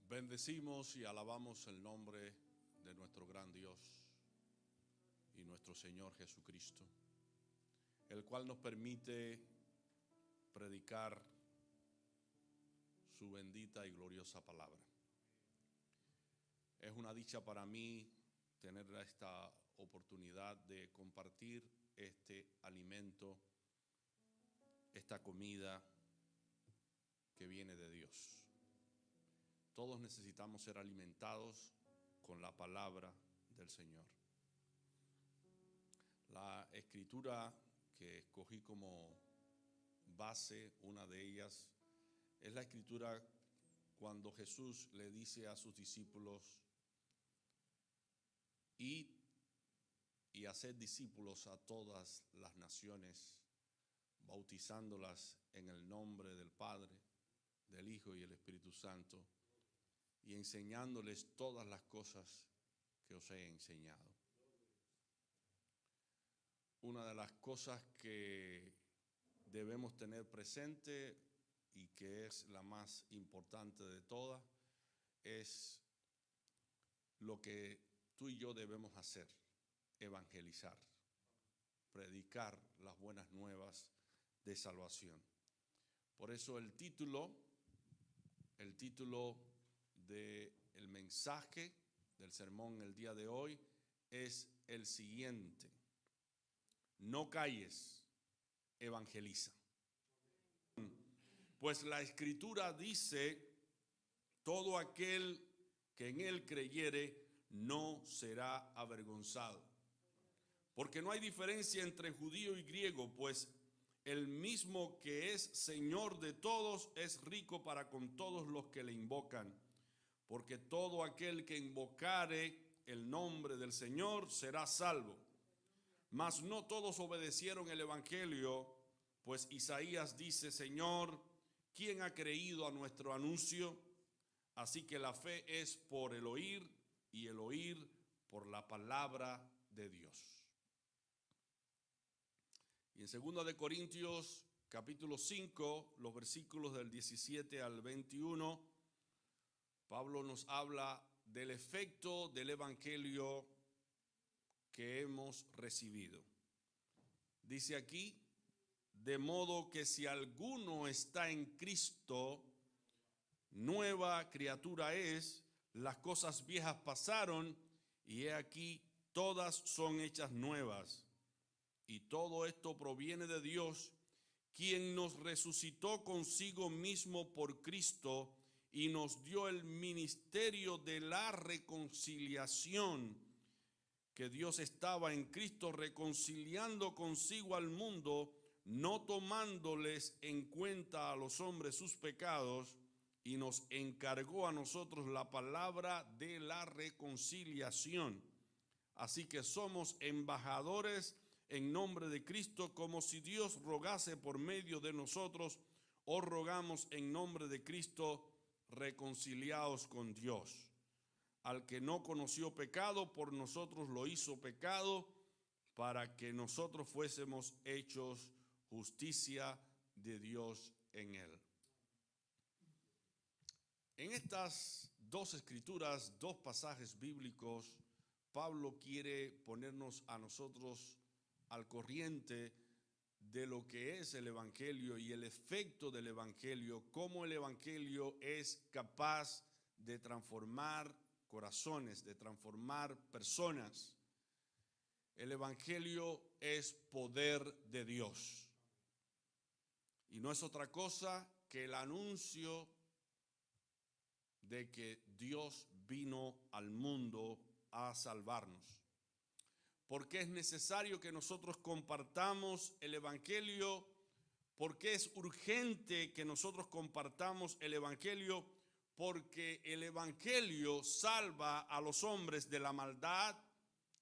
Bendecimos y alabamos el nombre de nuestro gran Dios y nuestro Señor Jesucristo, el cual nos permite predicar su bendita y gloriosa palabra. Es una dicha para mí tener esta oportunidad de compartir este alimento, esta comida que viene de Dios. Todos necesitamos ser alimentados con la palabra del Señor. La escritura que escogí como base, una de ellas, es la escritura cuando Jesús le dice a sus discípulos: id y haced discípulos a todas las naciones, bautizándolas en el nombre del Padre, del Hijo y el Espíritu Santo, y enseñándoles todas las cosas que os he enseñado. Una de las cosas que debemos tener presente y que es la más importante de todas es lo que tú y yo debemos hacer: evangelizar, predicar las buenas nuevas de salvación. Por eso el título del mensaje del sermón el día de hoy es el siguiente: no calles, evangeliza. Pues la escritura dice: todo aquel que en él creyere no será avergonzado. Porque no hay diferencia entre judío y griego, pues el mismo que es Señor de todos es rico para con todos los que le invocan. Porque todo aquel que invocare el nombre del Señor será salvo. Mas no todos obedecieron el evangelio, pues Isaías dice: Señor, ¿quién ha creído a nuestro anuncio? Así que la fe es por el oír, y el oír por la palabra de Dios. Y en 2 de Corintios capítulo 5, los versículos del 17 al 21, Pablo nos habla del efecto del evangelio que hemos recibido. Dice aquí: de modo que si alguno está en Cristo, nueva criatura es, las cosas viejas pasaron, y he aquí todas son hechas nuevas. Y todo esto proviene de Dios, quien nos resucitó consigo mismo por Cristo y nos dio el ministerio de la reconciliación, que Dios estaba en Cristo reconciliando consigo al mundo, no tomándoles en cuenta a los hombres sus pecados, y nos encargó a nosotros la palabra de la reconciliación. Así que somos embajadores en nombre de Cristo, como si Dios rogase por medio de nosotros. Os rogamos en nombre de Cristo, reconciliaos con Dios. Al que no conoció pecado, por nosotros lo hizo pecado, para que nosotros fuésemos hechos justicia de Dios en él. En estas dos escrituras, dos pasajes bíblicos, Pablo quiere ponernos a nosotros al corriente de lo que es el evangelio y el efecto del evangelio, cómo el evangelio es capaz de transformar corazones, de transformar personas. El evangelio es poder de Dios y no es otra cosa que el anuncio de que Dios vino al mundo a salvarnos. Porque es necesario que nosotros compartamos el evangelio, porque es urgente que nosotros compartamos el evangelio, porque el evangelio salva a los hombres de la maldad,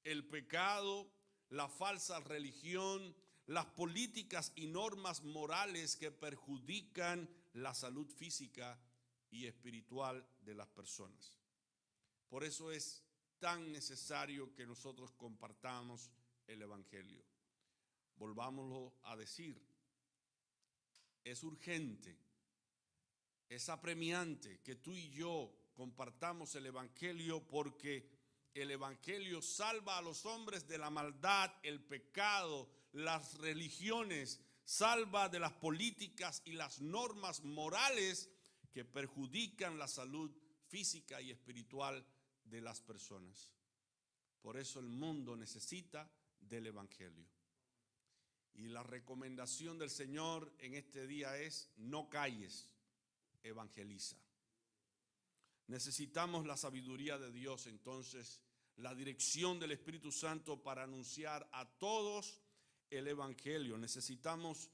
el pecado, la falsa religión, las políticas y normas morales que perjudican la salud física y espiritual de las personas. Por eso es tan necesario que nosotros compartamos el evangelio. Volvámoslo a decir: es urgente, es apremiante que tú y yo compartamos el evangelio, porque el evangelio salva a los hombres de la maldad, el pecado, las religiones, salva de las políticas y las normas morales que perjudican la salud física y espiritual de las personas. Por eso el mundo necesita del evangelio. Y la recomendación del Señor en este día es: no calles, evangeliza. Necesitamos la sabiduría de Dios, entonces, la dirección del Espíritu Santo para anunciar a todos el evangelio. Necesitamos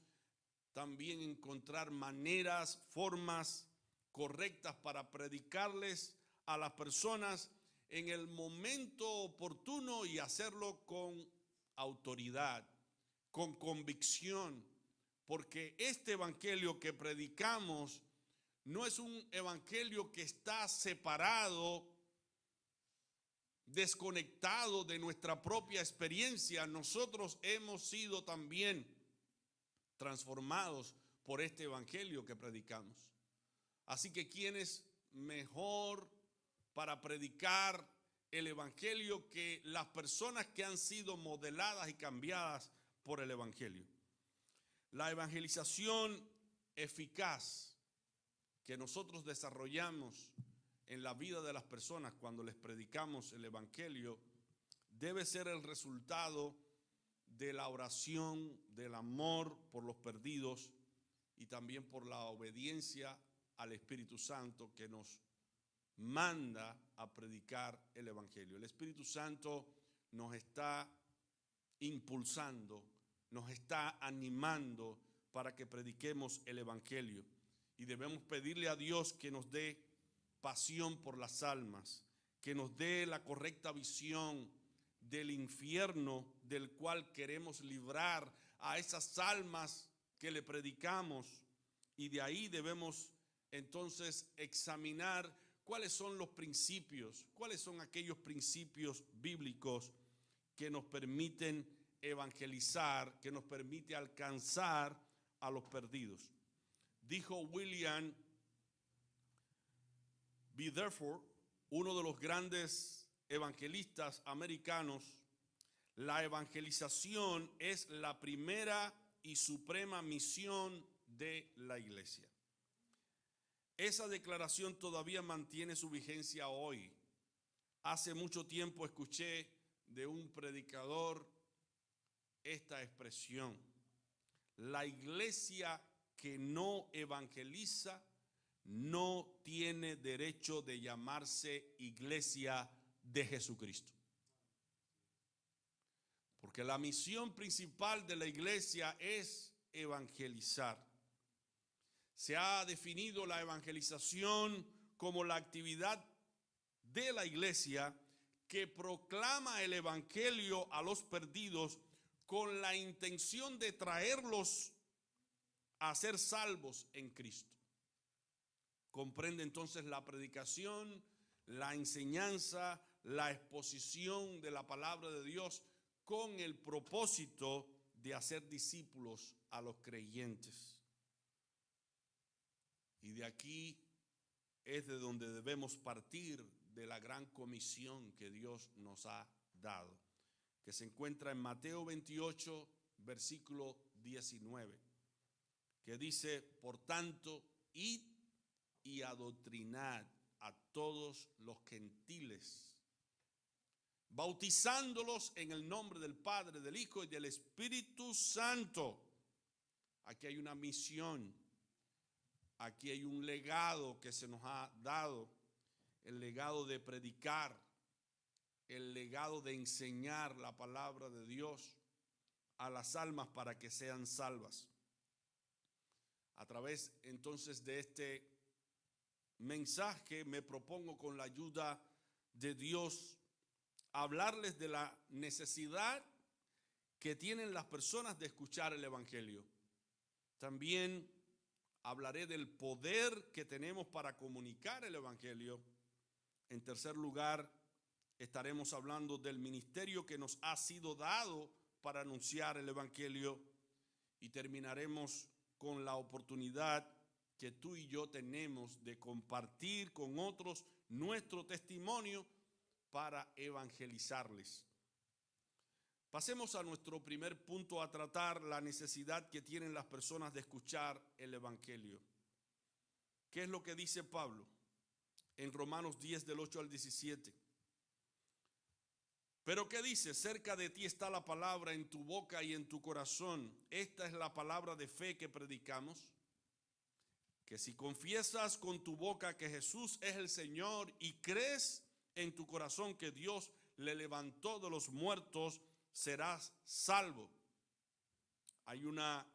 también encontrar maneras, formas correctas para predicarles a las personas en el momento oportuno y hacerlo con autoridad, con convicción, porque este evangelio que predicamos no es un evangelio que está separado, desconectado de nuestra propia experiencia. Nosotros hemos sido también transformados por este evangelio que predicamos. Así que ¿quién es mejor para predicar el evangelio que las personas que han sido modeladas y cambiadas por el evangelio? La evangelización eficaz que nosotros desarrollamos en la vida de las personas cuando les predicamos el evangelio debe ser el resultado de la oración, del amor por los perdidos y también por la obediencia al Espíritu Santo que nos manda a predicar el evangelio. El Espíritu Santo nos está impulsando, nos está animando para que prediquemos el evangelio, y debemos pedirle a Dios que nos dé pasión por las almas, que nos dé la correcta visión del infierno del cual queremos librar a esas almas que le predicamos, y de ahí debemos entonces examinar cuáles son los principios, cuáles son aquellos principios bíblicos que nos permiten evangelizar, que nos permite alcanzar a los perdidos. Dijo William B. Therefore, uno de los grandes evangelistas americanos: la evangelización es la primera y suprema misión de la iglesia. Esa declaración todavía mantiene su vigencia hoy. Hace mucho tiempo escuché de un predicador esta expresión: la iglesia que no evangeliza no tiene derecho de llamarse iglesia de Jesucristo. Porque la misión principal de la iglesia es evangelizar. Se ha definido la evangelización como la actividad de la iglesia que proclama el evangelio a los perdidos con la intención de traerlos a ser salvos en Cristo. Comprende entonces la predicación, la enseñanza, la exposición de la palabra de Dios con el propósito de hacer discípulos a los creyentes. Y de aquí es de donde debemos partir de la gran comisión que Dios nos ha dado, que se encuentra en Mateo 28, versículo 19, que dice: por tanto, id y adoctrinad a todos los gentiles, bautizándolos en el nombre del Padre, del Hijo y del Espíritu Santo. Aquí hay una misión, aquí hay un legado que se nos ha dado, el legado de predicar, el legado de enseñar la palabra de Dios a las almas para que sean salvas. A través entonces de este mensaje me propongo, con la ayuda de Dios, hablarles de la necesidad que tienen las personas de escuchar el evangelio. También hablaré del poder que tenemos para comunicar el evangelio. En tercer lugar, estaremos hablando del ministerio que nos ha sido dado para anunciar el evangelio, y terminaremos con la oportunidad que tú y yo tenemos de compartir con otros nuestro testimonio para evangelizarles. Pasemos a nuestro primer punto a tratar, la necesidad que tienen las personas de escuchar el evangelio. ¿Qué es lo que dice Pablo en Romanos 10 del 8 al 17? Pero ¿qué dice? Cerca de ti está la palabra, en tu boca y en tu corazón. Esta es la palabra de fe que predicamos, que si confiesas con tu boca que Jesús es el Señor y crees en tu corazón que Dios le levantó de los muertos, serás salvo. Hay una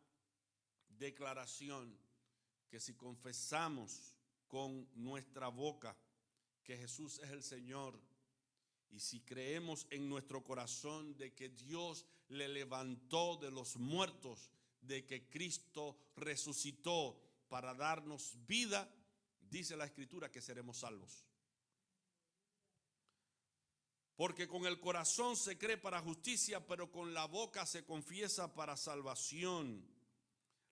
declaración que si confesamos con nuestra boca que Jesús es el Señor y si creemos en nuestro corazón de que Dios le levantó de los muertos, de que Cristo resucitó para darnos vida, dice la Escritura que seremos salvos. Porque con el corazón se cree para justicia, pero con la boca se confiesa para salvación.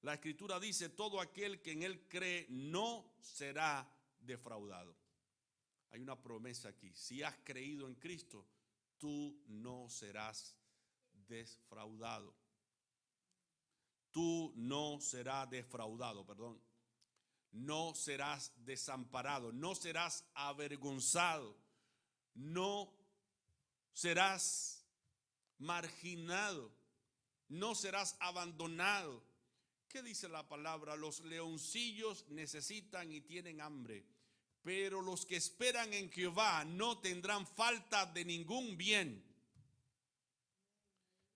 La Escritura dice, todo aquel que en él cree no será defraudado. Hay una promesa aquí. Si has creído en Cristo, tú no serás defraudado. Tú no serás defraudado, perdón. No serás desamparado, no serás avergonzado, no serás marginado, no serás abandonado. ¿Qué dice la palabra? Los leoncillos necesitan y tienen hambre, pero los que esperan en Jehová no tendrán falta de ningún bien.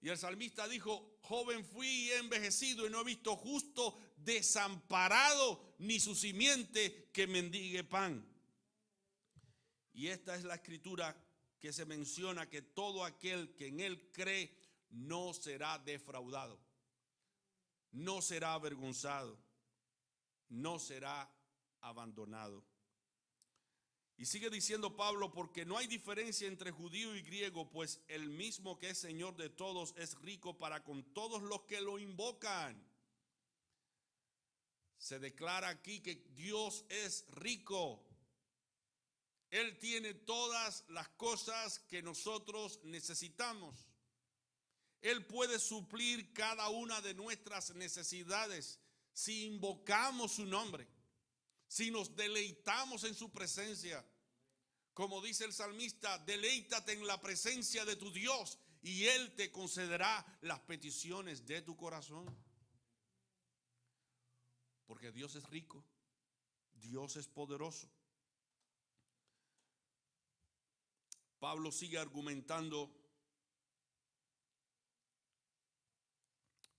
Y el salmista dijo, joven fui y he envejecido y no he visto justo desamparado ni su simiente que mendigue pan. Y esta es la escritura que se menciona, que todo aquel que en él cree no será defraudado, no será avergonzado, no será abandonado. Y sigue diciendo Pablo, porque no hay diferencia entre judío y griego, pues el mismo que es Señor de todos es rico para con todos los que lo invocan. Se declara aquí que Dios es rico. Él tiene todas las cosas que nosotros necesitamos. Él puede suplir cada una de nuestras necesidades si invocamos su nombre, si nos deleitamos en su presencia. Como dice el salmista, deleítate en la presencia de tu Dios y Él te concederá las peticiones de tu corazón. Porque Dios es rico, Dios es poderoso. Pablo sigue argumentando,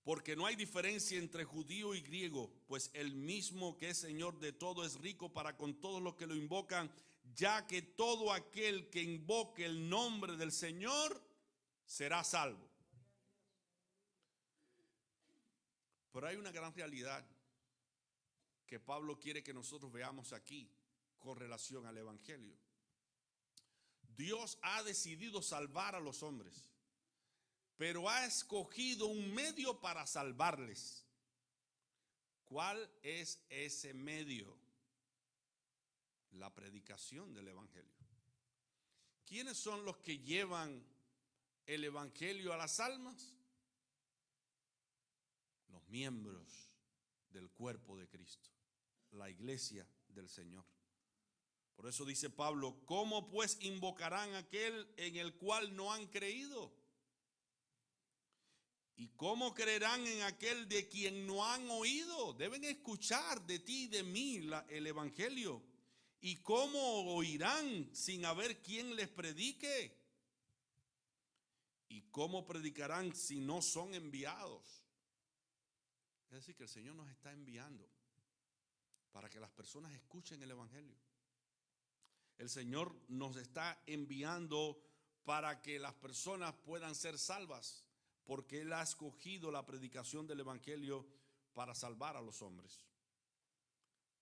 porque no hay diferencia entre judío y griego, pues el mismo que es Señor de todo es rico para con todos los que lo invocan, ya que todo aquel que invoque el nombre del Señor será salvo. Pero hay una gran realidad que Pablo quiere que nosotros veamos aquí con relación al evangelio. Dios ha decidido salvar a los hombres, pero ha escogido un medio para salvarles. ¿Cuál es ese medio? La predicación del evangelio. ¿Quiénes son los que llevan el evangelio a las almas? Los miembros del cuerpo de Cristo, la iglesia del Señor. Por eso dice Pablo, ¿cómo pues invocarán a aquel en el cual no han creído? ¿Y cómo creerán en aquel de quien no han oído? Deben escuchar de ti y de mí el evangelio. ¿Y cómo oirán sin haber quien les predique? ¿Y cómo predicarán si no son enviados? Es decir, que el Señor nos está enviando para que las personas escuchen el evangelio. El Señor nos está enviando para que las personas puedan ser salvas, porque Él ha escogido la predicación del evangelio para salvar a los hombres.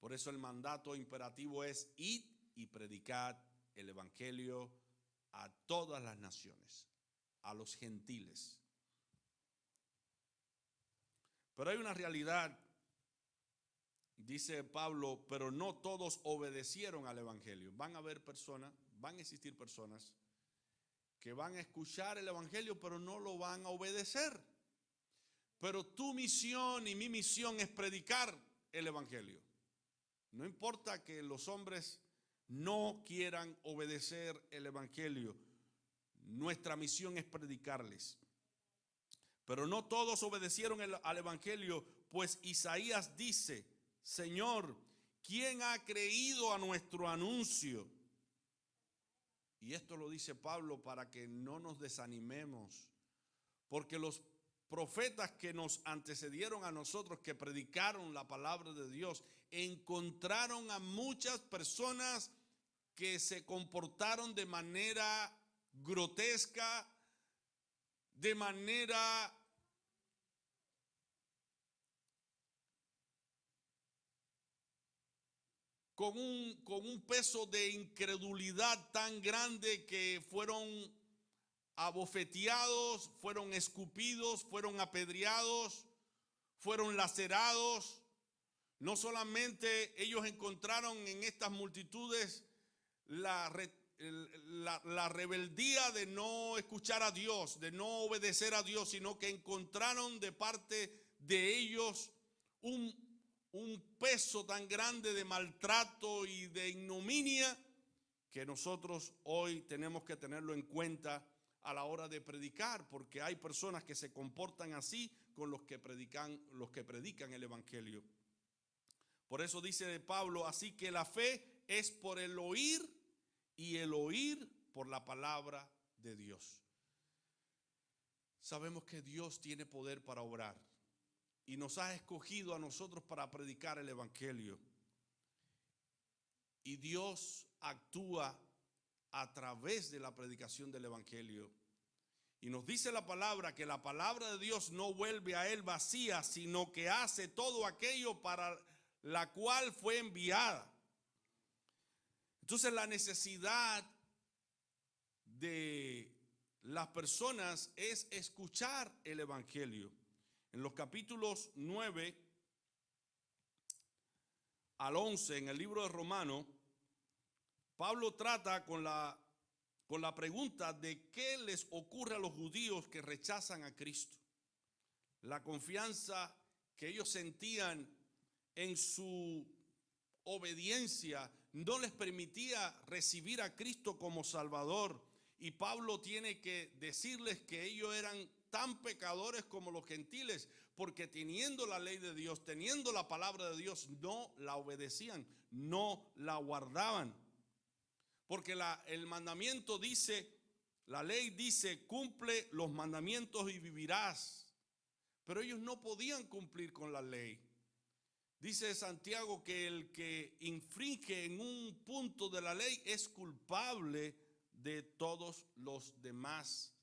Por eso el mandato imperativo es id y predicad el evangelio a todas las naciones, a los gentiles. Pero hay una realidad, dice Pablo, pero no todos obedecieron al evangelio. Van a haber personas, van a existir personas que van a escuchar el evangelio, pero no lo van a obedecer. Pero tu misión y mi misión es predicar el evangelio. No importa que los hombres no quieran obedecer el evangelio, nuestra misión es predicarles. Pero no todos obedecieron al evangelio, pues Isaías dice: Señor, ¿quién ha creído a nuestro anuncio? Y esto lo dice Pablo para que no nos desanimemos, porque los profetas que nos antecedieron a nosotros, que predicaron la palabra de Dios, encontraron a muchas personas que se comportaron de manera grotesca, de manera con un peso de incredulidad tan grande que fueron abofeteados, fueron escupidos, fueron apedreados, fueron lacerados. No solamente ellos encontraron en estas multitudes la rebeldía de no escuchar a Dios, de no obedecer a Dios, sino que encontraron de parte de ellos un peso tan grande de maltrato y de ignominia que nosotros hoy tenemos que tenerlo en cuenta a la hora de predicar, porque hay personas que se comportan así con los que predican el evangelio. Por eso dice Pablo, así que la fe es por el oír y el oír por la palabra de Dios. Sabemos que Dios tiene poder para obrar y nos ha escogido a nosotros para predicar el evangelio. Y Dios actúa a través de la predicación del evangelio. Y nos dice la palabra que la palabra de Dios no vuelve a él vacía, sino que hace todo aquello para la cual fue enviada. Entonces la necesidad de las personas es escuchar el evangelio. En los capítulos 9 al 11, en el libro de Romanos, Pablo trata con la pregunta de qué les ocurre a los judíos que rechazan a Cristo. La confianza que ellos sentían en su obediencia no les permitía recibir a Cristo como Salvador. Y Pablo tiene que decirles que ellos eran tan pecadores como los gentiles, porque teniendo la ley de Dios, teniendo la palabra de Dios, no la obedecían, no la guardaban. Porque el mandamiento dice, la ley dice, cumple los mandamientos y vivirás. Pero ellos no podían cumplir con la ley. Dice Santiago que el que infringe en un punto de la ley es culpable de todos los demás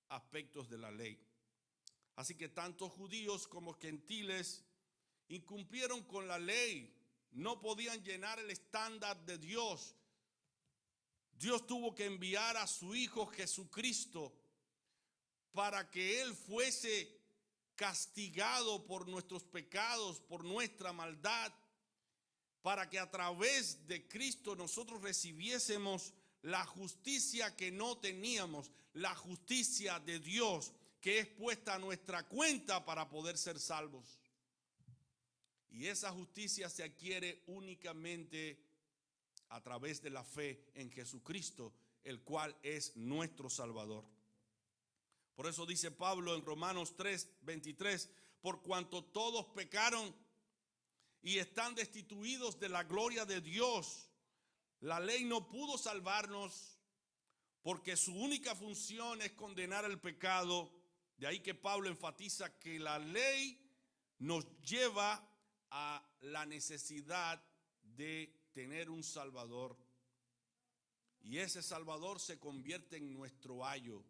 aspectos de la ley. Así que tanto judíos como gentiles incumplieron con la ley, no podían llenar el estándar de Dios. Dios tuvo que enviar a su Hijo Jesucristo para que Él fuese castigado por nuestros pecados, por nuestra maldad, para que a través de Cristo nosotros recibiésemos la justicia que no teníamos, la justicia de Dios que es puesta a nuestra cuenta para poder ser salvos. Y esa justicia se adquiere únicamente a través de la fe en Jesucristo, el cual es nuestro Salvador. Por eso dice Pablo en Romanos 3:23, por cuanto todos pecaron y están destituidos de la gloria de Dios, la ley no pudo salvarnos porque su única función es condenar el pecado. De ahí que Pablo enfatiza que la ley nos lleva a la necesidad de tener un Salvador. Y ese Salvador se convierte en nuestro ayo.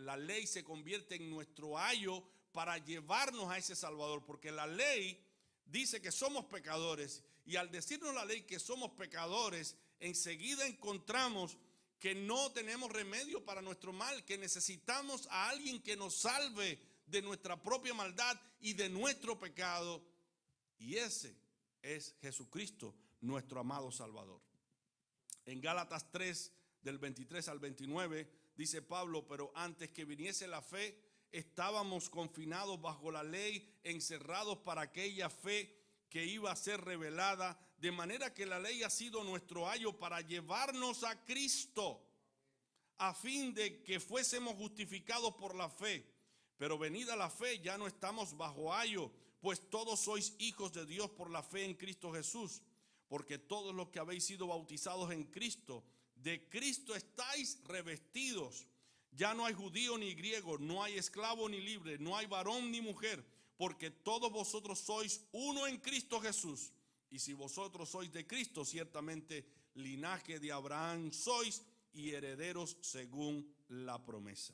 La ley se convierte en nuestro ayo para llevarnos a ese Salvador, porque la ley dice que somos pecadores, y al decirnos la ley que somos pecadores, enseguida encontramos que no tenemos remedio para nuestro mal, que necesitamos a alguien que nos salve de nuestra propia maldad y de nuestro pecado. Y ese es Jesucristo, nuestro amado Salvador. En Gálatas 3, del 23 al 29, dice Pablo: pero antes que viniese la fe, estábamos confinados bajo la ley, encerrados para aquella fe que iba a ser revelada, de manera que la ley ha sido nuestro ayo para llevarnos a Cristo, a fin de que fuésemos justificados por la fe. Pero venida la fe, ya no estamos bajo ayo, pues todos sois hijos de Dios por la fe en Cristo Jesús. Porque todos los que habéis sido bautizados en Cristo, de Cristo estáis revestidos. Ya no hay judío ni griego, no hay esclavo ni libre, no hay varón ni mujer, porque todos vosotros sois uno en Cristo Jesús. Y si vosotros sois de Cristo, ciertamente linaje de Abraham sois y herederos según la promesa.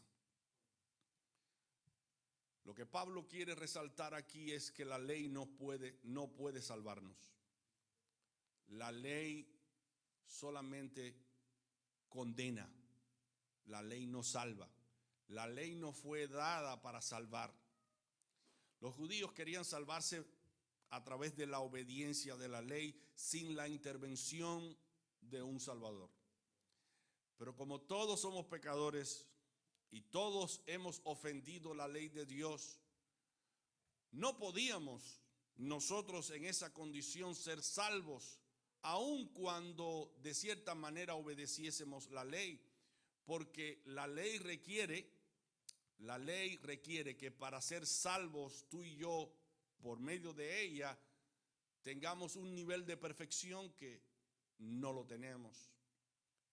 Lo que Pablo quiere resaltar aquí es que la ley no puede salvarnos. La ley solamente condena, la ley no salva. La ley no fue dada para salvar. Los judíos querían salvarse a través de la obediencia de la ley sin la intervención de un Salvador. Pero como todos somos pecadores y todos hemos ofendido la ley de Dios, no podíamos nosotros en esa condición ser salvos, aun cuando de cierta manera obedeciésemos la ley, porque la ley requiere que para ser salvos tú y yo, por medio de ella, tengamos un nivel de perfección que no lo tenemos.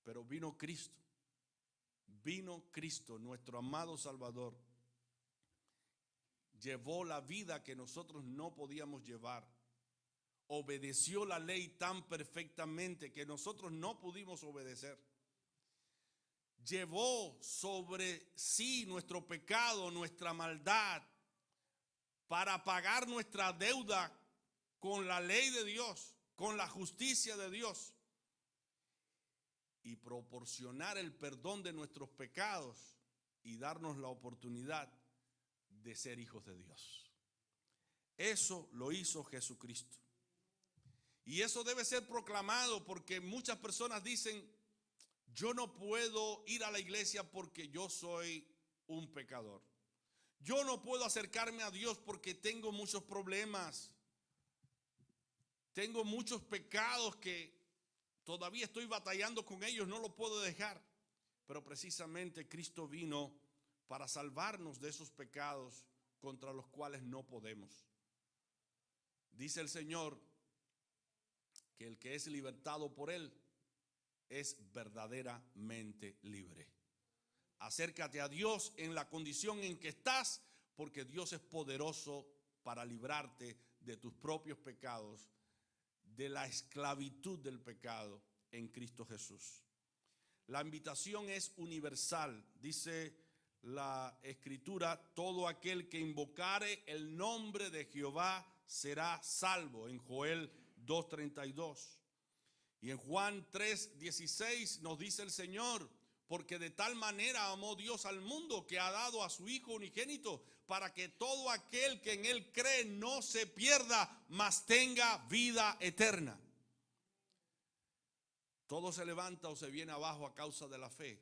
Pero vino Cristo, nuestro amado Salvador, llevó la vida que nosotros no podíamos llevar, obedeció la ley tan perfectamente que nosotros no pudimos obedecer. Llevó sobre sí nuestro pecado, nuestra maldad, para pagar nuestra deuda con la ley de Dios, con la justicia de Dios, y proporcionar el perdón de nuestros pecados y darnos la oportunidad de ser hijos de Dios. Eso lo hizo Jesucristo. Y eso debe ser proclamado, porque muchas personas dicen: yo no puedo ir a la iglesia porque yo soy un pecador. Yo no puedo acercarme a Dios porque tengo muchos problemas. Tengo muchos pecados que todavía estoy batallando con ellos, no lo puedo dejar. Pero precisamente Cristo vino para salvarnos de esos pecados contra los cuales no podemos. Dice el Señor que el que es libertado por Él es verdaderamente libre. Acércate a Dios en la condición en que estás, porque Dios es poderoso para librarte de tus propios pecados, de la esclavitud del pecado en Cristo Jesús. La invitación es universal. Dice la Escritura: todo aquel que invocare el nombre de Jehová será salvo, en Joel 2:32. Y en Juan 3:16 nos dice el Señor: porque de tal manera amó Dios al mundo que ha dado a su Hijo unigénito, para que todo aquel que en Él cree no se pierda, mas tenga vida eterna. Todo se levanta o se viene abajo a causa de la fe.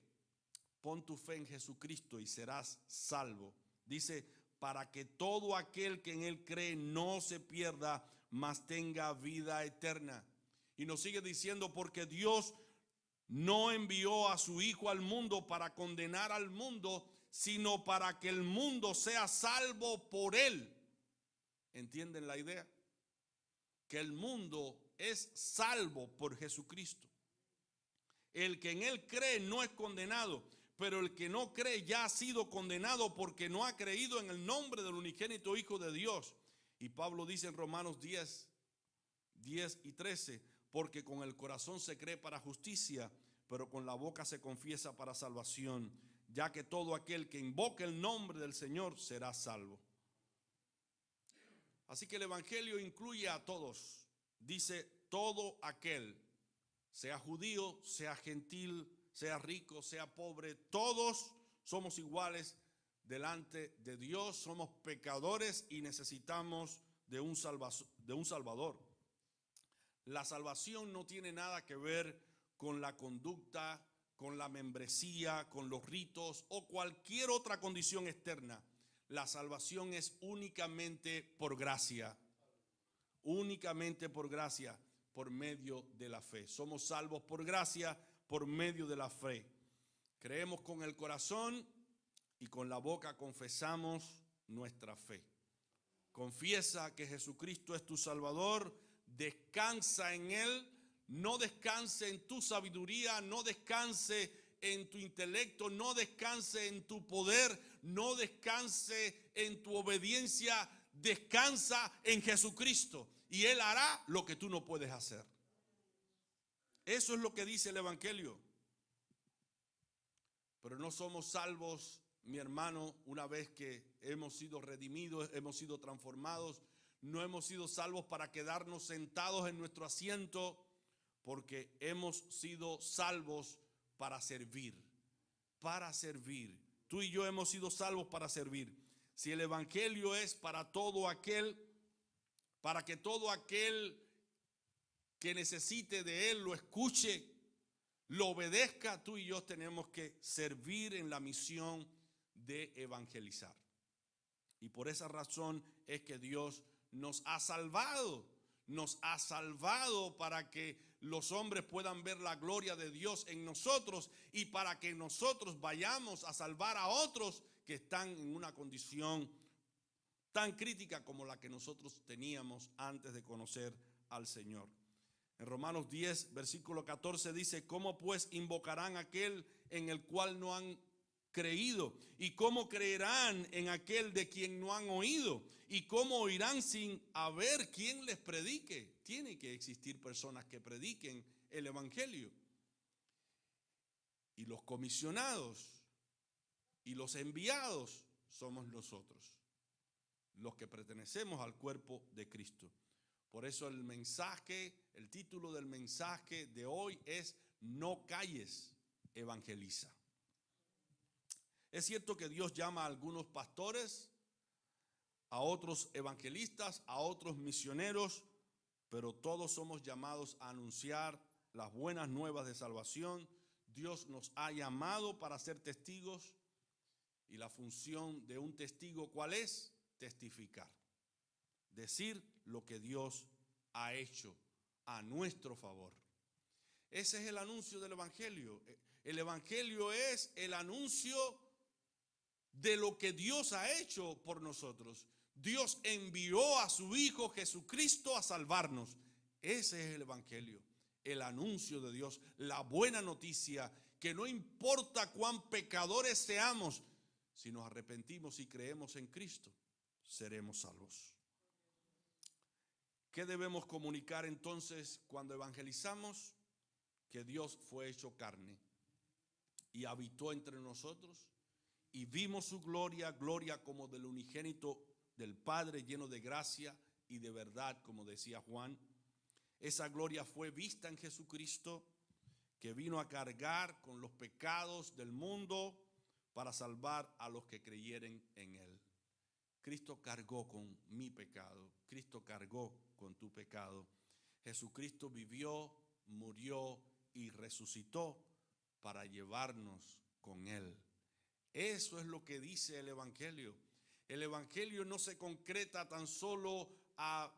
Pon tu fe en Jesucristo y serás salvo. Dice: para que todo aquel que en Él cree no se pierda, mas tenga vida eterna. Y nos sigue diciendo: porque Dios no envió a su Hijo al mundo para condenar al mundo, sino para que el mundo sea salvo por Él. ¿Entienden la idea? Que el mundo es salvo por Jesucristo. El que en Él cree no es condenado, pero el que no cree ya ha sido condenado porque no ha creído en el nombre del unigénito Hijo de Dios. Y Pablo dice en Romanos 10:13: porque con el corazón se cree para justicia, pero con la boca se confiesa para salvación, ya que todo aquel que invoque el nombre del Señor será salvo. Así que el evangelio incluye a todos. Dice: todo aquel, sea judío, sea gentil, sea rico, sea pobre, todos somos iguales delante de Dios, somos pecadores y necesitamos de un Salvador. La salvación no tiene nada que ver con la conducta, con la membresía, con los ritos o cualquier otra condición externa. La salvación es únicamente por gracia, por medio de la fe. Somos salvos por gracia, por medio de la fe. Creemos con el corazón y con la boca confesamos nuestra fe. Confiesa que Jesucristo es tu Salvador, descansa en Él, no descanse en tu sabiduría, no descanse en tu intelecto, no descanse en tu poder, no descanse en tu obediencia, descansa en Jesucristo y Él hará lo que tú no puedes hacer. Eso es lo que dice el Evangelio. Pero no somos salvos, mi hermano, una vez que hemos sido redimidos, hemos sido transformados. No hemos sido salvos para quedarnos sentados en nuestro asiento, porque hemos sido salvos para servir. Para servir. Tú y yo hemos sido salvos para servir. Si el Evangelio es para todo aquel, para que todo aquel que necesite de él lo escuche, lo obedezca, tú y yo tenemos que servir en la misión de evangelizar. Y por esa razón es que Dios nos ha salvado para que los hombres puedan ver la gloria de Dios en nosotros y para que nosotros vayamos a salvar a otros que están en una condición tan crítica como la que nosotros teníamos antes de conocer al Señor. En Romanos 10, versículo 14 dice: ¿cómo pues invocarán a aquel en el cual no han creído? ¿Y cómo creerán en aquel de quien no han oído? ¿Y cómo oirán sin haber quien les predique? Tiene que existir personas que prediquen el Evangelio. Y los comisionados y los enviados somos nosotros, los que pertenecemos al cuerpo de Cristo. Por eso el título del mensaje de hoy es: no calles, evangeliza. Es cierto que Dios llama a algunos pastores, a otros evangelistas, a otros misioneros, pero todos somos llamados a anunciar las buenas nuevas de salvación. Dios nos ha llamado para ser testigos, y la función de un testigo, ¿cuál es? Testificar. Decir lo que Dios ha hecho a nuestro favor. Ese es el anuncio del Evangelio. El Evangelio es el anuncio de lo que Dios ha hecho por nosotros. Dios envió a su Hijo Jesucristo a salvarnos. Ese es el Evangelio, el anuncio de Dios, la buena noticia, que no importa cuán pecadores seamos, si nos arrepentimos y creemos en Cristo, seremos salvos. ¿Qué debemos comunicar entonces cuando evangelizamos? Que Dios fue hecho carne y habitó entre nosotros, y vimos su gloria, gloria como del unigénito del Padre, lleno de gracia y de verdad, como decía Juan. Esa gloria fue vista en Jesucristo, que vino a cargar con los pecados del mundo para salvar a los que creyeren en Él. Cristo cargó con mi pecado, Cristo cargó con tu pecado. Jesucristo vivió, murió y resucitó para llevarnos con Él. Eso es lo que dice el Evangelio. El Evangelio no se concreta tan solo a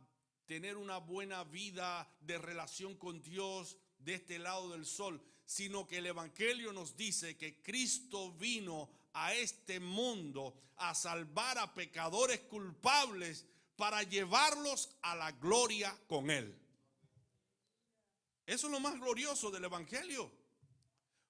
tener una buena vida de relación con Dios de este lado del sol, sino que el Evangelio nos dice que Cristo vino a este mundo a salvar a pecadores culpables para llevarlos a la gloria con Él. Eso es lo más glorioso del Evangelio.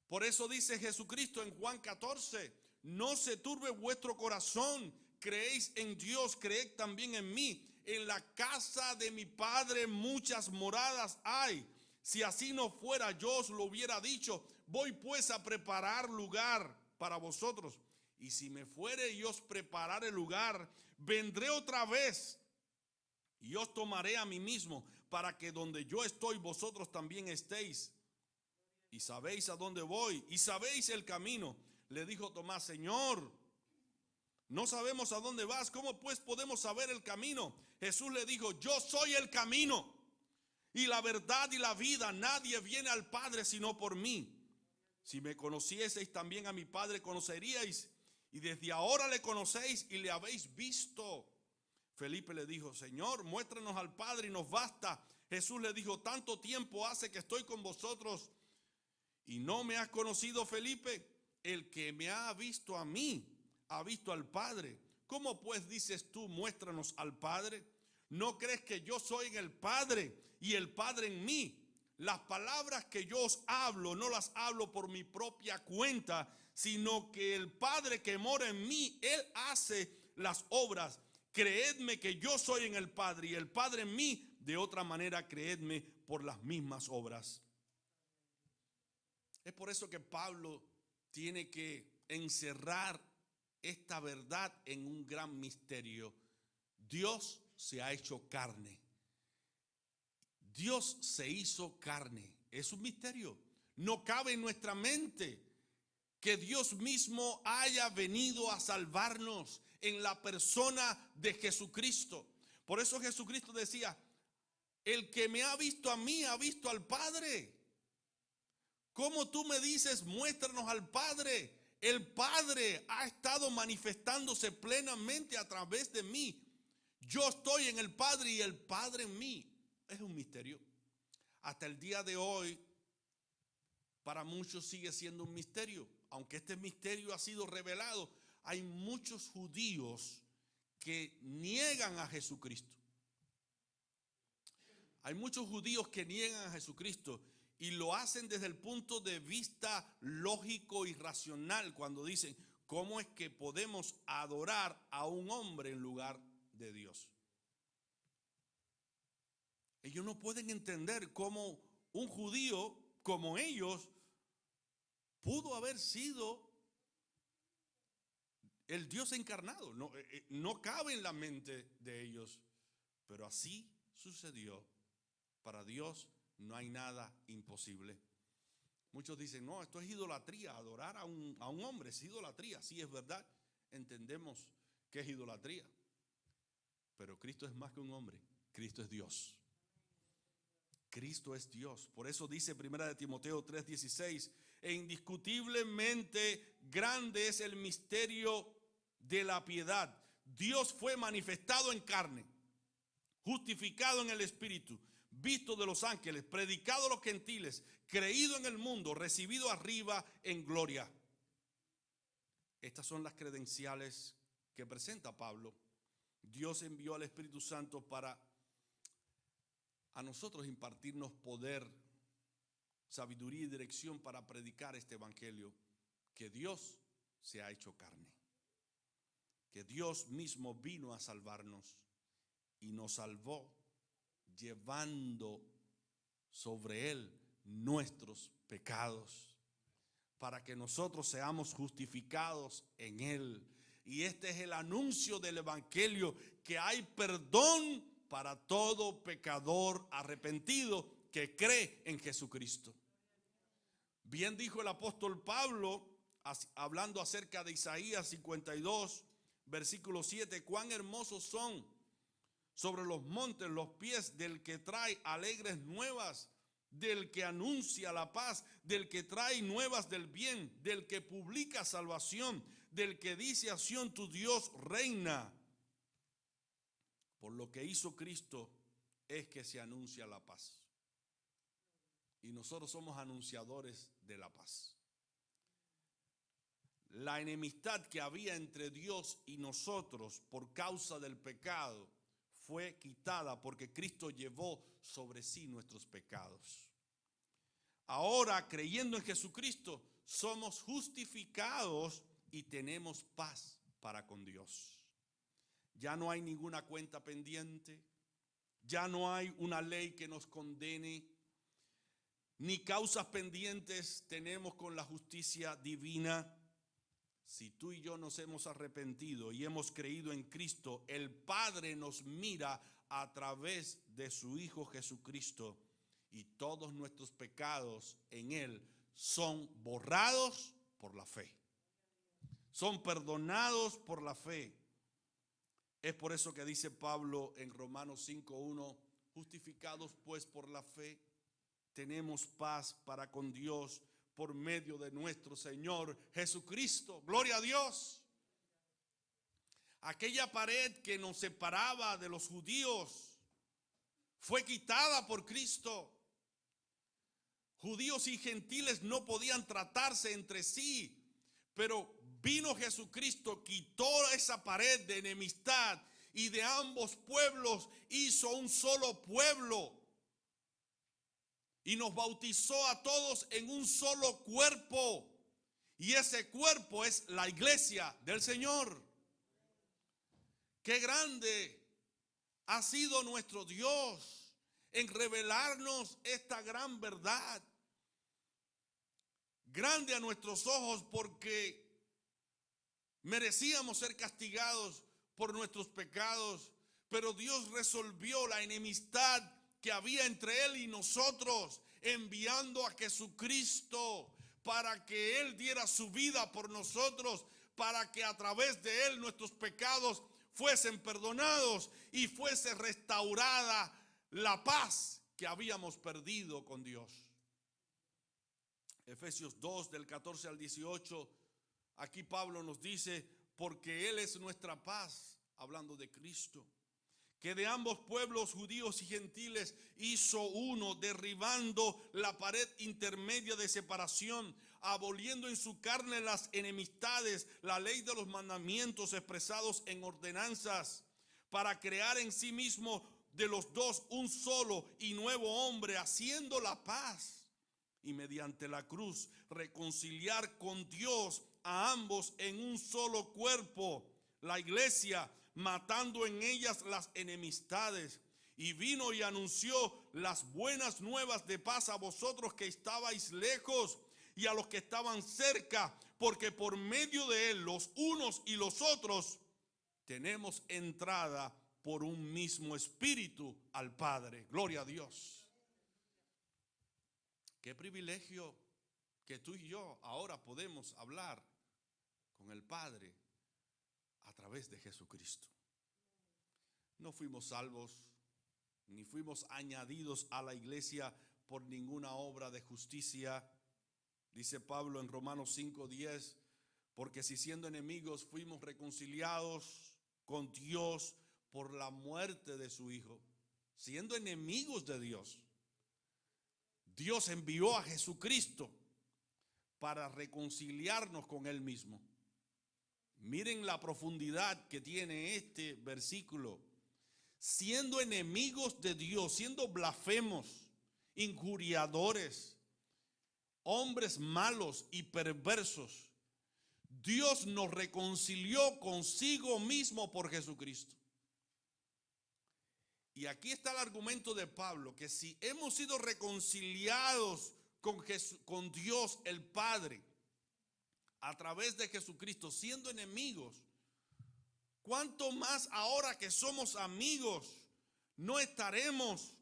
Por eso dice Jesucristo en Juan 14: no se turbe vuestro corazón, creéis en Dios, creed también en mí. En la casa de mi Padre muchas moradas hay. Si así no fuera, yo os lo hubiera dicho. Voy pues a preparar lugar para vosotros. Y si me fuere y os preparare lugar, vendré otra vez y os tomaré a mí mismo, para que donde yo estoy, vosotros también estéis. Y sabéis a dónde voy, y sabéis el camino. Le dijo Tomás: Señor, no sabemos a dónde vas, ¿cómo pues podemos saber el camino? Jesús le dijo, yo soy el camino y la verdad y la vida. Nadie viene al Padre sino por mí. Si me conocieseis, también a mi Padre conoceríais, y desde ahora le conocéis y le habéis visto. Felipe le dijo, Señor, muéstranos al Padre y nos basta. Jesús le dijo, tanto tiempo hace que estoy con vosotros y no me has conocido, Felipe. El que me ha visto a mí, ha visto al Padre. ¿Cómo pues dices tú, muéstranos al Padre? ¿No crees que yo soy en el Padre y el Padre en mí? Las palabras que yo os hablo, no las hablo por mi propia cuenta, sino que el Padre que mora en mí, Él hace las obras. Creedme que yo soy en el Padre y el Padre en mí. De otra manera, creedme por las mismas obras. Es por eso que Pablo tiene que encerrar esta verdad en un gran misterio. Dios se ha hecho carne. Dios se hizo carne. Es un misterio. No cabe en nuestra mente que Dios mismo haya venido a salvarnos en la persona de Jesucristo. Por eso Jesucristo decía, el que me ha visto a mí, ha visto al Padre. ¿Cómo tú me dices, muéstranos al Padre? El Padre ha estado manifestándose plenamente a través de mí. Yo estoy en el Padre y el Padre en mí. Es un misterio. Hasta el día de hoy, para muchos sigue siendo un misterio. Aunque este misterio ha sido revelado, hay muchos judíos que niegan a Jesucristo. Hay muchos judíos que niegan a Jesucristo y lo hacen desde el punto de vista lógico y racional, cuando dicen, ¿cómo es que podemos adorar a un hombre en lugar de Dios? Ellos no pueden entender cómo un judío como ellos pudo haber sido el Dios encarnado. No cabe en la mente de ellos, pero así sucedió. Para Dios no hay nada imposible. Muchos dicen, no, esto es idolatría, adorar a un hombre es idolatría. Sí, es verdad, entendemos que es idolatría, pero Cristo es más que un hombre, Cristo es Dios. Cristo es Dios. Por eso dice 1 Timoteo 3:16, e indiscutiblemente grande es el misterio de la piedad. Dios fue manifestado en carne, justificado en el Espíritu, visto de los ángeles, predicado a los gentiles, creído en el mundo, recibido arriba en gloria. Estas son las credenciales que presenta Pablo. Dios envió al Espíritu Santo para a nosotros impartirnos poder, sabiduría y dirección para predicar este evangelio, que Dios se ha hecho carne, que Dios mismo vino a salvarnos y nos salvó llevando sobre él nuestros pecados, para que nosotros seamos justificados en él. Y este es el anuncio del evangelio, que hay perdón para todo pecador arrepentido que cree en Jesucristo. Bien dijo el apóstol Pablo, hablando acerca de Isaías 52, versículo 7, cuán hermosos son sobre los montes los pies del que trae alegres nuevas, del que anuncia la paz, del que trae nuevas del bien, del que publica salvación, del que dice a Sión, tu Dios reina. Por lo que hizo Cristo es que se anuncia la paz. Y nosotros somos anunciadores de la paz. La enemistad que había entre Dios y nosotros por causa del pecado fue quitada porque Cristo llevó sobre sí nuestros pecados. Ahora, creyendo en Jesucristo, somos justificados y tenemos paz para con Dios. Ya no hay ninguna cuenta pendiente, ya no hay una ley que nos condene, ni causas pendientes tenemos con la justicia divina. Si tú y yo nos hemos arrepentido y hemos creído en Cristo, el Padre nos mira a través de su Hijo Jesucristo y todos nuestros pecados en Él son borrados por la fe. son perdonados por la fe. Es por eso que dice Pablo en Romanos 5:1, justificados pues por la fe, tenemos paz para con Dios por medio de nuestro Señor Jesucristo. Gloria a Dios. Aquella pared que nos separaba de los judíos fue quitada por Cristo. Judíos y gentiles no podían tratarse entre sí, pero vino Jesucristo, quitó esa pared de enemistad y de ambos pueblos hizo un solo pueblo. Y nos bautizó a todos en un solo cuerpo. Y ese cuerpo es la iglesia del Señor. Qué grande ha sido nuestro Dios en revelarnos esta gran verdad. Grande a nuestros ojos porque merecíamos ser castigados por nuestros pecados, pero Dios resolvió la enemistad que había entre Él y nosotros, enviando a Jesucristo para que Él diera su vida por nosotros, para que a través de Él nuestros pecados fuesen perdonados y fuese restaurada la paz que habíamos perdido con Dios. Efesios 2 del 14 al 18, aquí Pablo nos dice, porque Él es nuestra paz, hablando de Cristo, que de ambos pueblos, judíos y gentiles, hizo uno, derribando la pared intermedia de separación, aboliendo en su carne las enemistades, la ley de los mandamientos expresados en ordenanzas, para crear en sí mismo de los dos un solo y nuevo hombre, haciendo la paz, y mediante la cruz reconciliar con Dios a ambos en un solo cuerpo, la iglesia, matando en ellas las enemistades. Y vino y anunció las buenas nuevas de paz a vosotros que estabais lejos y a los que estaban cerca, porque por medio de él los unos y los otros tenemos entrada por un mismo espíritu al Padre. Gloria a Dios. Qué privilegio que tú y yo ahora podemos hablar con el Padre a través de Jesucristo. No fuimos salvos ni fuimos añadidos a la iglesia por ninguna obra de justicia. Dice Pablo en Romanos 5:10, porque si siendo enemigos fuimos reconciliados con Dios por la muerte de su Hijo. Siendo enemigos de Dios, Dios envió a Jesucristo para reconciliarnos con Él mismo. Miren la profundidad que tiene este versículo. Siendo enemigos de Dios, siendo blasfemos, injuriadores, hombres malos y perversos, Dios nos reconcilió consigo mismo por Jesucristo. Y aquí está el argumento de Pablo, que si hemos sido reconciliados con Dios el Padre a través de Jesucristo, siendo enemigos, ¿cuánto más ahora que somos amigos no estaremos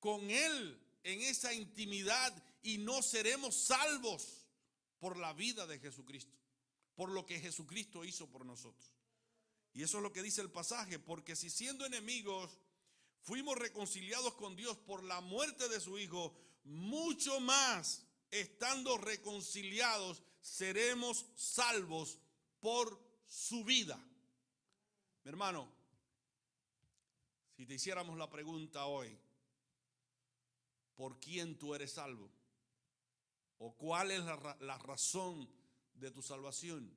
con Él en esa intimidad y no seremos salvos por la vida de Jesucristo, por lo que Jesucristo hizo por nosotros? Y eso es lo que dice el pasaje, porque si siendo enemigos fuimos reconciliados con Dios por la muerte de su Hijo, mucho más estando reconciliados seremos salvos por su vida. Mi hermano, si te hiciéramos la pregunta hoy, ¿por quién tú eres salvo? ¿O cuál es la razón de tu salvación?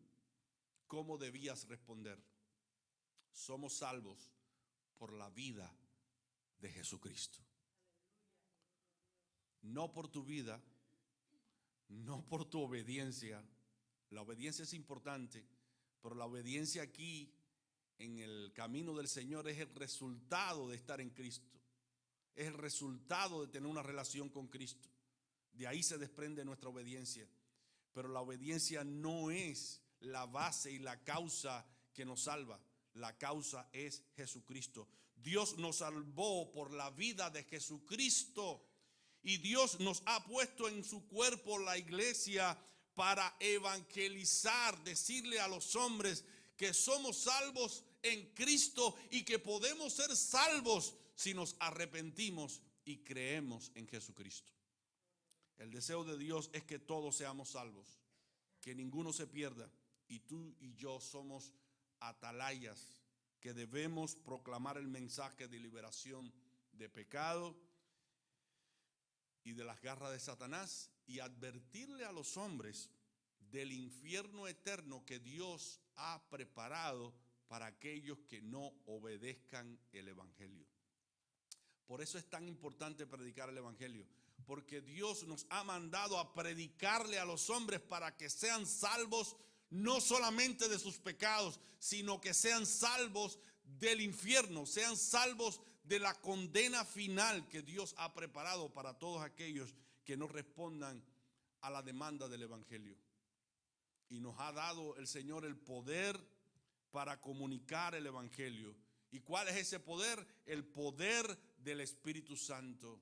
¿Cómo debías responder? Somos salvos por la vida de Jesucristo. No por tu vida, no por tu obediencia. La obediencia es importante, pero la obediencia aquí en el camino del Señor es el resultado de estar en Cristo. Es el resultado de tener una relación con Cristo. De ahí se desprende nuestra obediencia. Pero la obediencia no es la base y la causa que nos salva. La causa es Jesucristo. Dios nos salvó por la vida de Jesucristo. Y Dios nos ha puesto en su cuerpo, la iglesia, para evangelizar, decirle a los hombres que somos salvos en Cristo y que podemos ser salvos si nos arrepentimos y creemos en Jesucristo. El deseo de Dios es que todos seamos salvos, que ninguno se pierda, y tú y yo somos atalayas que debemos proclamar el mensaje de liberación de pecado y de las garras de Satanás y advertirle a los hombres del infierno eterno que Dios ha preparado para aquellos que no obedezcan el evangelio. Por eso es tan importante predicar el evangelio, porque Dios nos ha mandado a predicarle a los hombres para que sean salvos no solamente de sus pecados, sino que sean salvos del infierno, sean salvos de la condena final que Dios ha preparado para todos aquellos que no respondan a la demanda del evangelio. Y nos ha dado el Señor el poder para comunicar el evangelio. ¿Y cuál es ese poder? El poder del Espíritu Santo.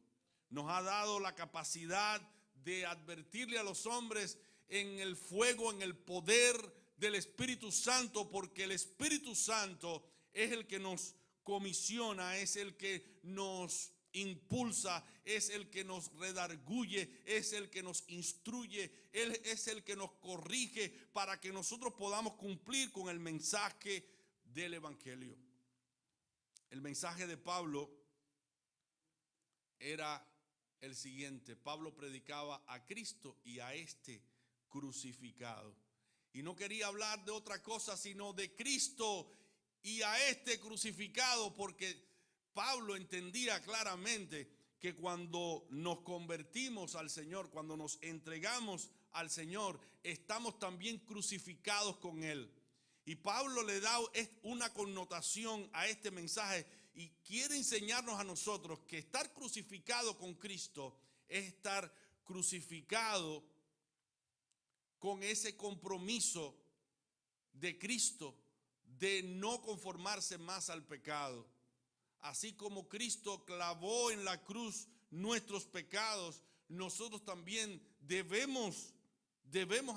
Nos ha dado la capacidad de advertirle a los hombres en el fuego, en el poder del Espíritu Santo, porque el Espíritu Santo es el que nos comisiona, es el que nos impulsa, es el que nos redarguye, es el que nos instruye, Él es el que nos corrige para que nosotros podamos cumplir con el mensaje del evangelio. El mensaje de Pablo era el siguiente: Pablo predicaba a Cristo y a este crucificado, y no quería hablar de otra cosa sino de Cristo y a este crucificado, porque Pablo entendía claramente que cuando nos convertimos al Señor, cuando nos entregamos al Señor, estamos también crucificados con Él. Y Pablo le da una connotación a este mensaje y quiere enseñarnos a nosotros que estar crucificado con Cristo es estar crucificado con ese compromiso de Cristo de no conformarse más al pecado. Así como Cristo clavó en la cruz nuestros pecados, nosotros también debemos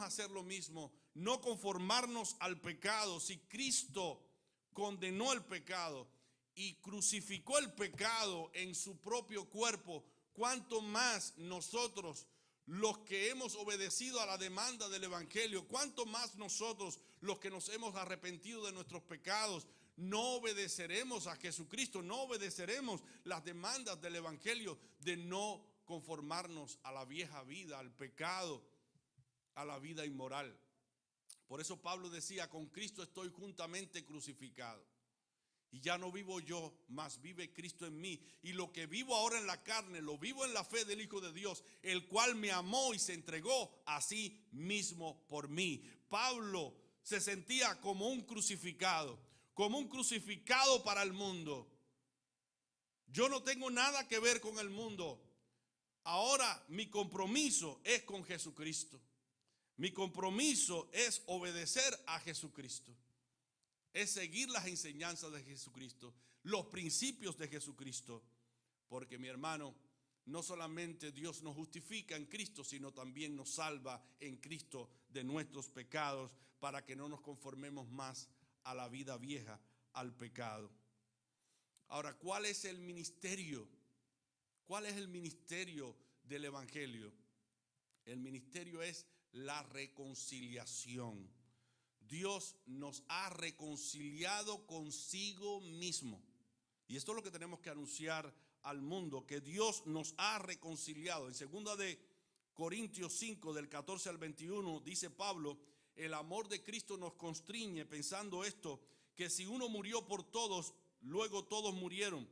hacer lo mismo, no conformarnos al pecado. Si Cristo condenó el pecado y crucificó el pecado en su propio cuerpo, ¿cuánto más nosotros, los que hemos obedecido a la demanda del evangelio, cuánto más nosotros, los que nos hemos arrepentido de nuestros pecados, no obedeceremos a Jesucristo, no obedeceremos las demandas del evangelio de no conformarnos a la vieja vida, al pecado, a la vida inmoral? Por eso Pablo decía: con Cristo estoy juntamente crucificado. Y ya no vivo yo, mas vive Cristo en mí. Y lo que vivo ahora en la carne, lo vivo en la fe del Hijo de Dios, el cual me amó y se entregó a sí mismo por mí. Pablo se sentía como un crucificado para el mundo. Yo no tengo nada que ver con el mundo. Ahora mi compromiso es con Jesucristo. Mi compromiso es obedecer a Jesucristo. Es seguir las enseñanzas de Jesucristo, los principios de Jesucristo. Porque, mi hermano, no solamente Dios nos justifica en Cristo, sino también nos salva en Cristo de nuestros pecados, para que no nos conformemos más a la vida vieja, al pecado. Ahora, ¿cuál es el ministerio? ¿Cuál es el ministerio del evangelio? El ministerio es la reconciliación. Dios nos ha reconciliado consigo mismo. Y esto es lo que tenemos que anunciar al mundo, que Dios nos ha reconciliado. En 2 de Corintios 5, del 14 al 21, dice Pablo: el amor de Cristo nos constriñe, pensando esto, que si uno murió por todos, luego todos murieron.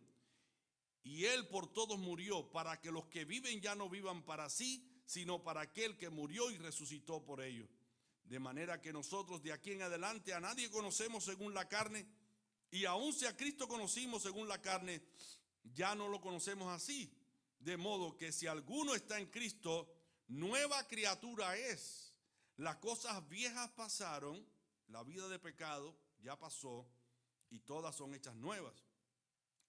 Y Él por todos murió, para que los que viven ya no vivan para sí, sino para aquel que murió y resucitó por ellos. De manera que nosotros de aquí en adelante a nadie conocemos según la carne, y aun si a Cristo conocimos según la carne, ya no lo conocemos así. De modo que si alguno está en Cristo, nueva criatura es. Las cosas viejas pasaron, la vida de pecado ya pasó, y todas son hechas nuevas.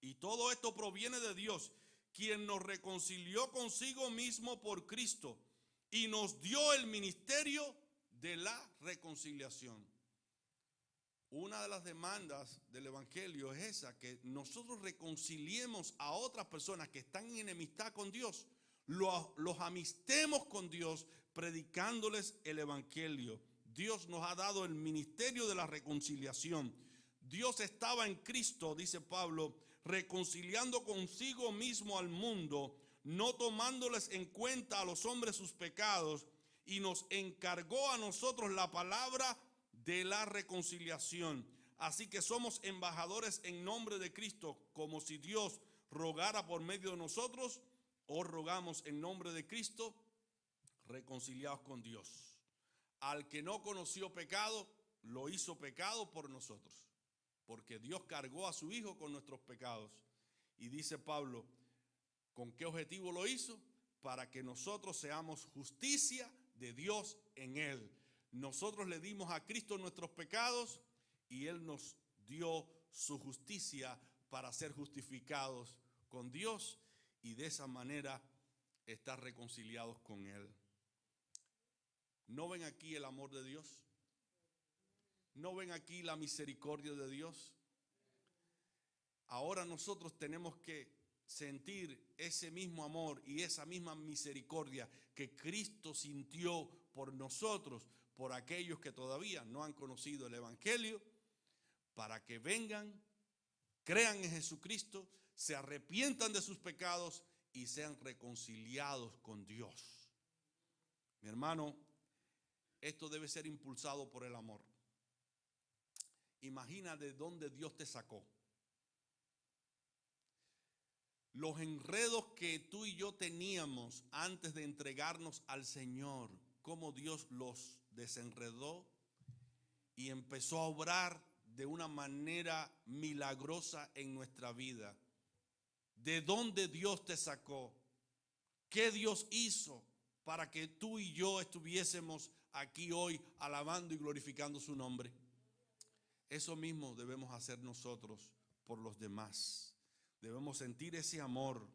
Y todo esto proviene de Dios, quien nos reconcilió consigo mismo por Cristo y nos dio el ministerio de la reconciliación. Una de las demandas del evangelio es esa, que nosotros reconciliemos a otras personas que están en enemistad con Dios, los amistemos con Dios, predicándoles el evangelio. Dios nos ha dado el ministerio de la reconciliación. Dios estaba en Cristo, dice Pablo, reconciliando consigo mismo al mundo, no tomándoles en cuenta a los hombres sus pecados, y nos encargó a nosotros la palabra de la reconciliación. Así que somos embajadores en nombre de Cristo, como si Dios rogara por medio de nosotros. Os rogamos en nombre de Cristo, reconciliados con Dios. Al que no conoció pecado, lo hizo pecado por nosotros, porque Dios cargó a su Hijo con nuestros pecados. Y dice Pablo, ¿con qué objetivo lo hizo? Para que nosotros seamos justicia de Dios en Él. Nosotros le dimos a Cristo nuestros pecados y Él nos dio su justicia para ser justificados con Dios y de esa manera estar reconciliados con Él. ¿No ven aquí el amor de Dios? ¿No ven aquí la misericordia de Dios? Ahora nosotros tenemos que sentir ese mismo amor y esa misma misericordia que Cristo sintió por nosotros, por aquellos que todavía no han conocido el evangelio, para que vengan, crean en Jesucristo, se arrepientan de sus pecados y sean reconciliados con Dios. Mi hermano, esto debe ser impulsado por el amor. Imagina de dónde Dios te sacó. Los enredos que tú y yo teníamos antes de entregarnos al Señor, cómo Dios los desenredó y empezó a obrar de una manera milagrosa en nuestra vida. ¿De dónde Dios te sacó? ¿Qué Dios hizo para que tú y yo estuviésemos aquí hoy alabando y glorificando su nombre? Eso mismo debemos hacer nosotros por los demás. Debemos sentir ese amor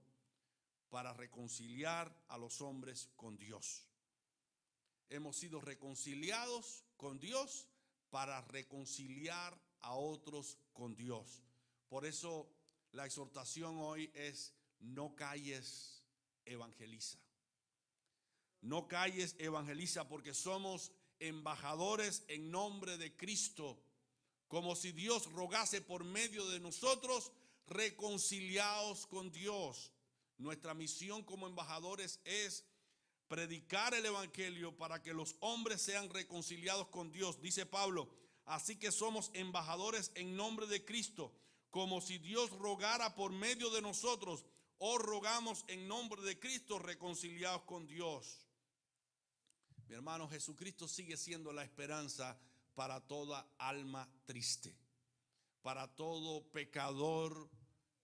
para reconciliar a los hombres con Dios. Hemos sido reconciliados con Dios para reconciliar a otros con Dios. Por eso la exhortación hoy es: no calles, evangeliza. No calles, evangeliza, porque somos embajadores en nombre de Cristo, como si Dios rogase por medio de nosotros, reconciliados con Dios. Nuestra misión como embajadores es predicar el evangelio para que los hombres sean reconciliados con Dios. Dice Pablo, así que somos embajadores en nombre de Cristo, como si Dios rogara por medio de nosotros. Os rogamos en nombre de Cristo, reconciliados con Dios. Mi hermano, Jesucristo sigue siendo la esperanza para toda alma triste, para todo pecador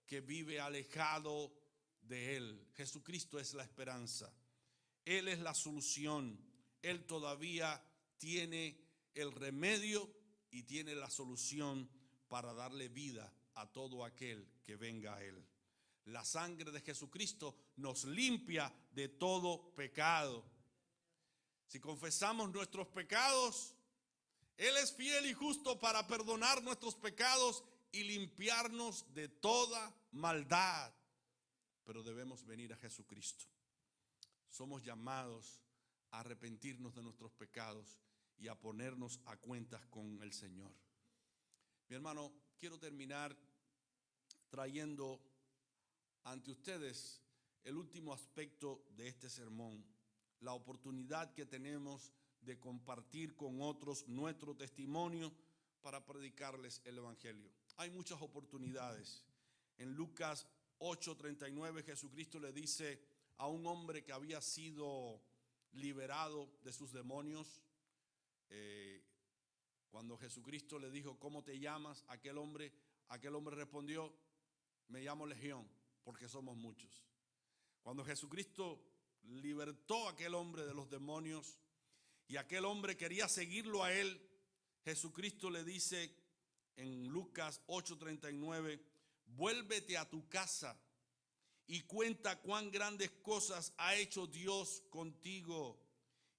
que vive alejado de Él. Jesucristo es la esperanza. Él es la solución. Él todavía tiene el remedio y tiene la solución para darle vida a todo aquel que venga a Él. La sangre de Jesucristo nos limpia de todo pecado. Si confesamos nuestros pecados, Él es fiel y justo para perdonar nuestros pecados y limpiarnos de toda maldad. Pero debemos venir a Jesucristo. Somos llamados a arrepentirnos de nuestros pecados y a ponernos a cuentas con el Señor. Mi hermano, quiero terminar trayendo ante ustedes el último aspecto de este sermón, la oportunidad que tenemos de compartir con otros nuestro testimonio para predicarles el evangelio. Hay muchas oportunidades. En Lucas 8:39 Jesucristo le dice a un hombre que había sido liberado de sus demonios, cuando Jesucristo le dijo, ¿cómo te llamas? Aquel hombre respondió, me llamo Legión, porque somos muchos. Cuando Jesucristo libertó a aquel hombre de los demonios y aquel hombre quería seguirlo a él, Jesucristo le dice en Lucas 8:39, vuélvete a tu casa y cuenta cuán grandes cosas ha hecho Dios contigo.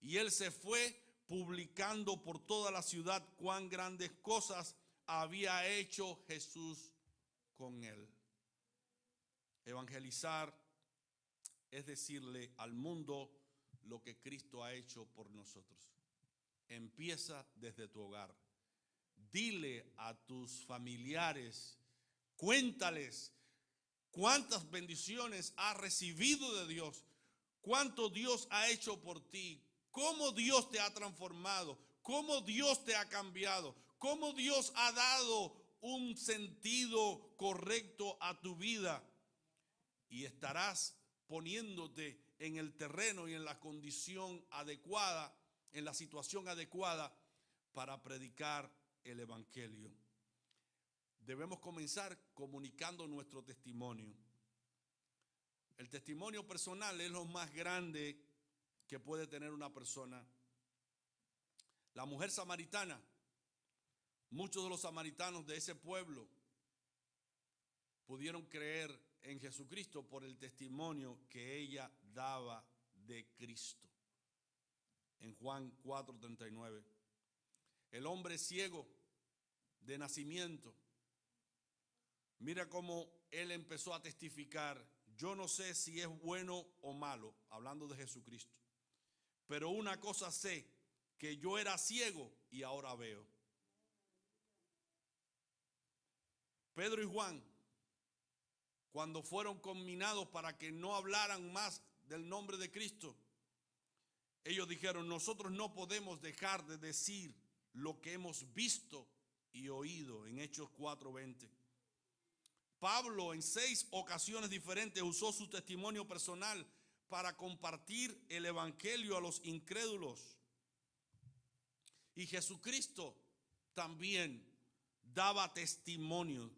Y él se fue publicando por toda la ciudad cuán grandes cosas había hecho Jesús con él. Evangelizar es decirle al mundo lo que Cristo ha hecho por nosotros. Empieza desde tu hogar. Dile a tus familiares, cuéntales cuántas bendiciones has recibido de Dios, cuánto Dios ha hecho por ti, cómo Dios te ha transformado, cómo Dios te ha cambiado, cómo Dios ha dado un sentido correcto a tu vida. Y estarás poniéndote en el terreno y en la condición adecuada, en la situación adecuada para predicar el evangelio. Debemos comenzar comunicando nuestro testimonio. El testimonio personal es lo más grande que puede tener una persona. La mujer samaritana, muchos de los samaritanos de ese pueblo pudieron creer en Jesucristo por el testimonio que ella daba de Cristo. En Juan 4:39. El hombre ciego de nacimiento, mira cómo él empezó a testificar: yo no sé si es bueno o malo, hablando de Jesucristo, pero una cosa sé, que yo era ciego y ahora veo. Pedro y Juan, cuando fueron conminados para que no hablaran más del nombre de Cristo, ellos dijeron: nosotros no podemos dejar de decir lo que hemos visto y oído, en Hechos 4:20. Pablo en 6 ocasiones diferentes usó su testimonio personal para compartir el evangelio a los incrédulos. Y Jesucristo también daba testimonio.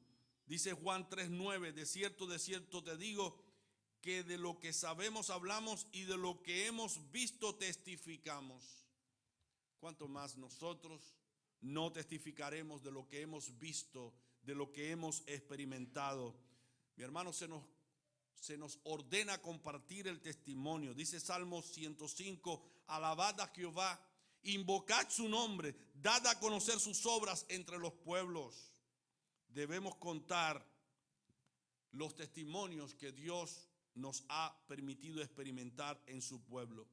Dice Juan 3:9, de cierto te digo que de lo que sabemos hablamos y de lo que hemos visto testificamos. ¿Cuánto más nosotros no testificaremos de lo que hemos visto, de lo que hemos experimentado? Mi hermano, se nos ordena compartir el testimonio. Dice Salmos 105, alabad a Jehová, invocad su nombre, dad a conocer sus obras entre los pueblos. Debemos contar los testimonios que Dios nos ha permitido experimentar en su pueblo.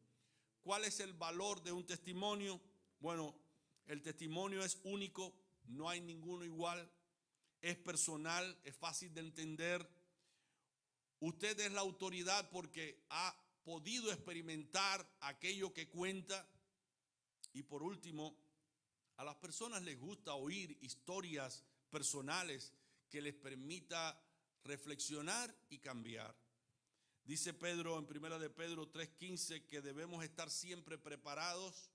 ¿Cuál es el valor de un testimonio? Bueno, el testimonio es único, no hay ninguno igual, es personal, es fácil de entender. Usted es la autoridad porque ha podido experimentar aquello que cuenta. Y por último, a las personas les gusta oír historias personales que les permita reflexionar y cambiar. Dice Pedro en 1 de Pedro 3:15 que debemos estar siempre preparados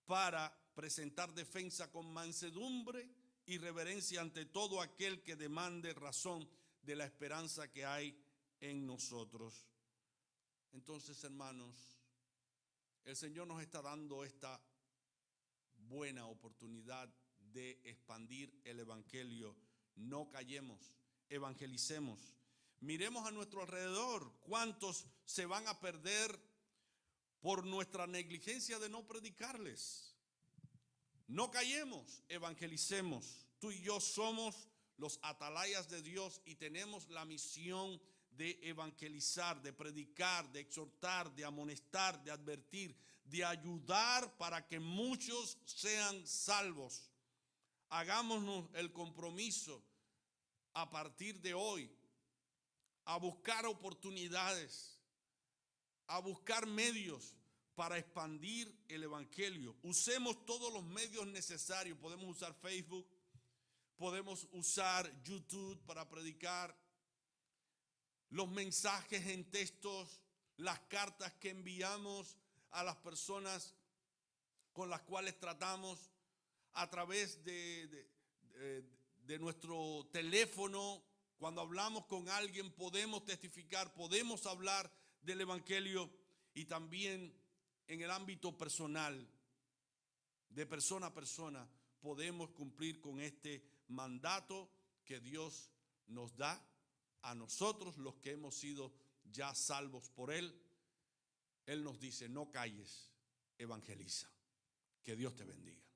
para presentar defensa con mansedumbre y reverencia ante todo aquel que demande razón de la esperanza que hay en nosotros. Entonces, hermanos, el Señor nos está dando esta buena oportunidad de expandir el evangelio. No callemos, evangelicemos. Miremos a nuestro alrededor, cuántos se van a perder por nuestra negligencia de no predicarles. No callemos, evangelicemos. Tú y yo somos los atalayas de Dios y tenemos la misión de evangelizar, de predicar, de exhortar, de amonestar, de advertir, de ayudar para que muchos sean salvos. Hagámonos el compromiso a partir de hoy a buscar oportunidades, a buscar medios para expandir el evangelio. Usemos todos los medios necesarios. Podemos usar Facebook, podemos usar YouTube para predicar, los mensajes en textos, las cartas que enviamos a las personas con las cuales tratamos, a través de nuestro teléfono. Cuando hablamos con alguien podemos testificar, podemos hablar del evangelio, y también en el ámbito personal, de persona a persona, podemos cumplir con este mandato que Dios nos da a nosotros, los que hemos sido ya salvos por Él. Él nos dice: no calles, evangeliza. Que Dios te bendiga.